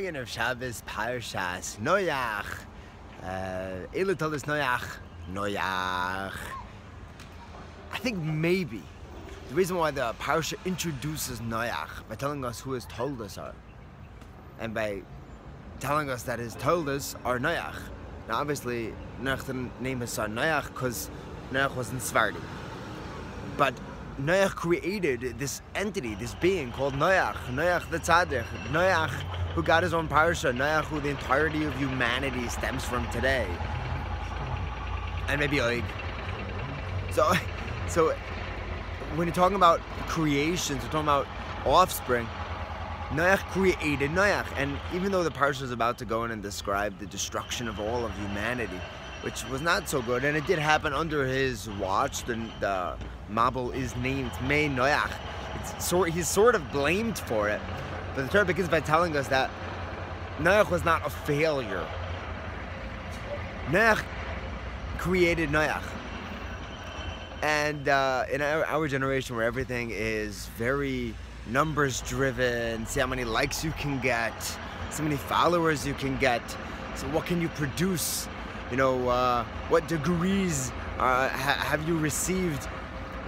Magen of Shabbos Parshas Noach. Elu told us Noach. I think maybe the reason why the Parsha introduces Noach by telling us who his toldos are, and by telling us that his toldos are Noach. Now, obviously, Noach didn't name his son Noach because Noach was in Svardi, but Noach created this entity, this being called Noach the Tzaddik, Noach who got his own Parsha, Noach who the entirety of humanity stems from today, and maybe Og. So when you're talking about creations, we're talking about offspring. Noach created Noach, and even though the Parsha is about to go in and describe the destruction of all of humanity, which was not so good, and it did happen under his watch. The Mabul is named May Noach. He's sort of blamed for it, but the Torah begins by telling us that Noach was not a failure. Noach created Noach, and in our generation, where everything is very numbers driven, see how many likes you can get, so many followers you can get, so what can you produce? What degrees have you received?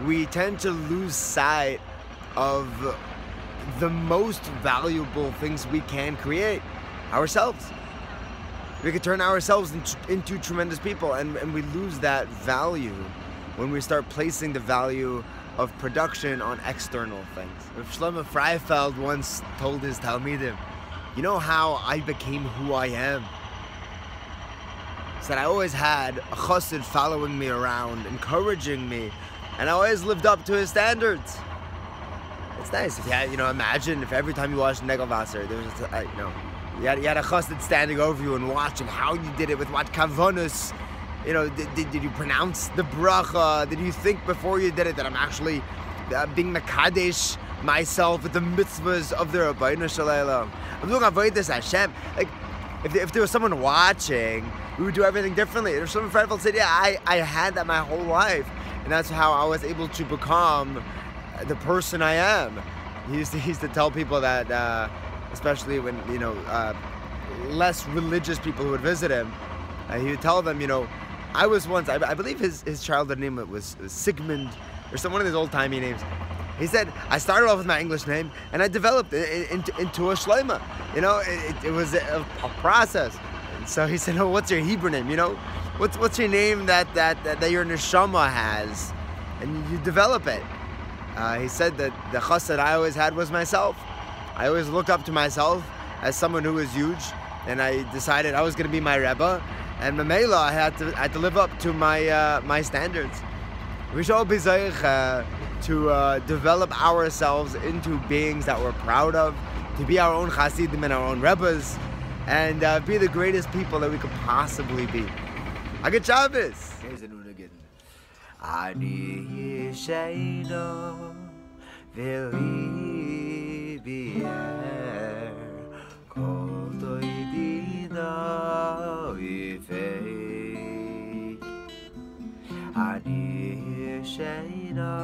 We tend to lose sight of the most valuable things we can create, ourselves. We could turn ourselves into tremendous people, and we lose that value when we start placing the value of production on external things. Shlomo Freifeld once told his Talmidim, you know how I became who I am? That I always had a chassid following me around, encouraging me, and I always lived up to his standards. It's nice if you had, imagine if every time you watched Negelwasser, there was, you had a chassid standing over you and watching how you did it, with what kavonus. Did you pronounce the bracha? Did you think before you did it that I'm actually being mekadesh myself with the mitzvahs of the Rabbeinu Shalom? I'm doing avodas Hashem. Like, if there was someone watching, we would do everything differently. If someone Fredfeld said, yeah, I had that my whole life, and that's how I was able to become the person I am. He used to tell people that, especially when, less religious people who would visit him, he would tell them, I was once, I believe his childhood name was Sigmund, or one of his old-timey names. He said, I started off with my English name, and I developed it into a Shleima. It was a process. So he said, oh, what's your Hebrew name? What's your name that your neshama has? And you develop it. He said that the chassid I always had was myself. I always looked up to myself as someone who was huge, and I decided I was going to be my Rebbe, and Mamela, I had to live up to my standards. We should all be zeich to develop ourselves into beings that we're proud of, to be our own chassidim and our own Rebbes, and be the greatest people that we could possibly be. Good Shabbos! Here's a nun again. Ani yisheino v'li bi'er kol toidino yifei. Ani yisheino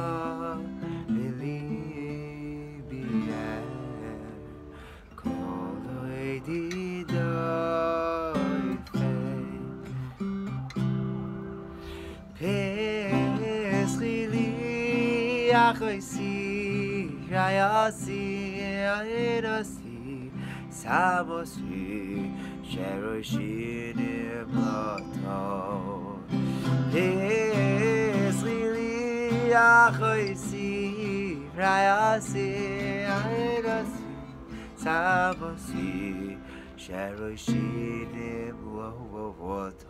v'li bi'er kol toidino. Achoisi, Rayasi, Aerosi, Samosi, Sheroshinim Loto. Esrili, Achoisi, Rayasi, Aerosi, Samosi, Sheroshinim Loto.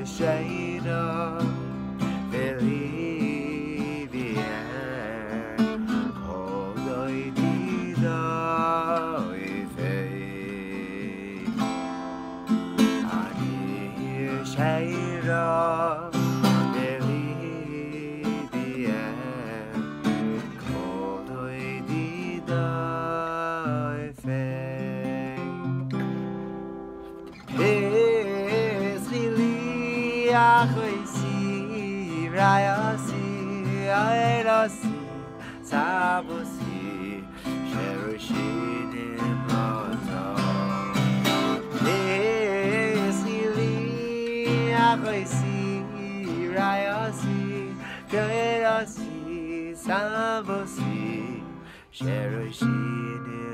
Sheina Belivia Kodoidida Ife Ani Sheina Belivia Kodoidida Ife Achoisi, Rayasi, Aerosi, Sabosi, Sheroshim Loto Esili Achoisi Rayasi Kyoerosi Sambosi Sheroshim